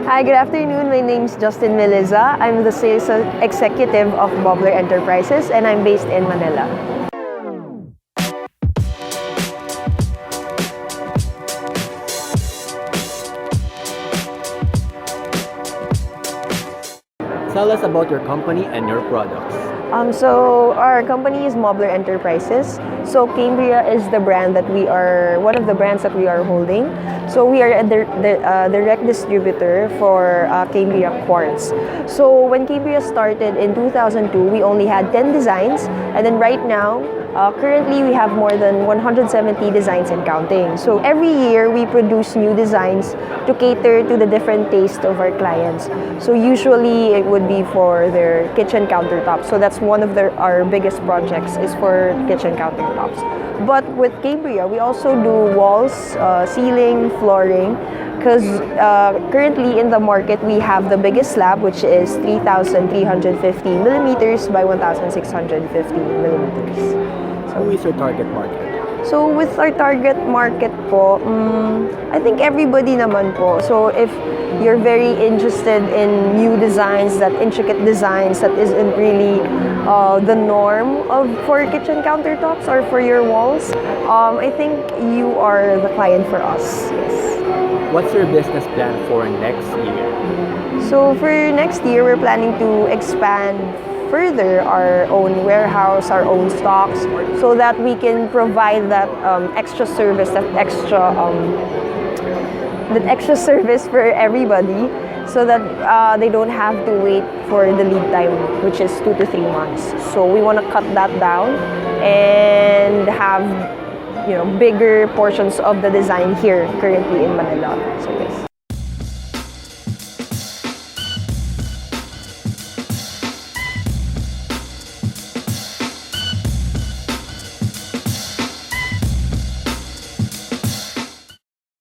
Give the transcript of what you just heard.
Hi, good afternoon. My name is Justinne Meliza. I'm the sales executive of Mobler Enterprises and I'm based in Manila. Tell us about your company and your products. So our company is Mobler Enterprises. So Cambria is the brand that we are, one of the brands that we are holding. So we are a direct distributor for Cambria quartz. So when Cambria started in 2002, we only had 10 designs. And then right now, currently we have more than 170 designs and counting. So every year we produce new designs to cater to the different tastes of our clients. So usually it would be for their kitchen countertops. So that's one of our biggest projects is for kitchen countertops. But with Cambria, we also do walls, ceiling, flooring, because currently in the market we have the biggest slab, which is 3,350 millimeters by 1,650 millimeters. Who is your target market? So with our target market po, I think everybody naman po. So if you're very interested in new designs, that intricate designs that isn't really the norm for kitchen countertops or for your walls, I think you are the client for us. Yes. What's your business plan for next year? So for next year, we're planning to expand further our own warehouse, our own stocks, so that we can provide that extra service, that extra service for everybody, so that they don't have to wait for the lead time, which is 2 to 3 months. So we want to cut that down and have bigger portions of the design here currently in Manila. So yes.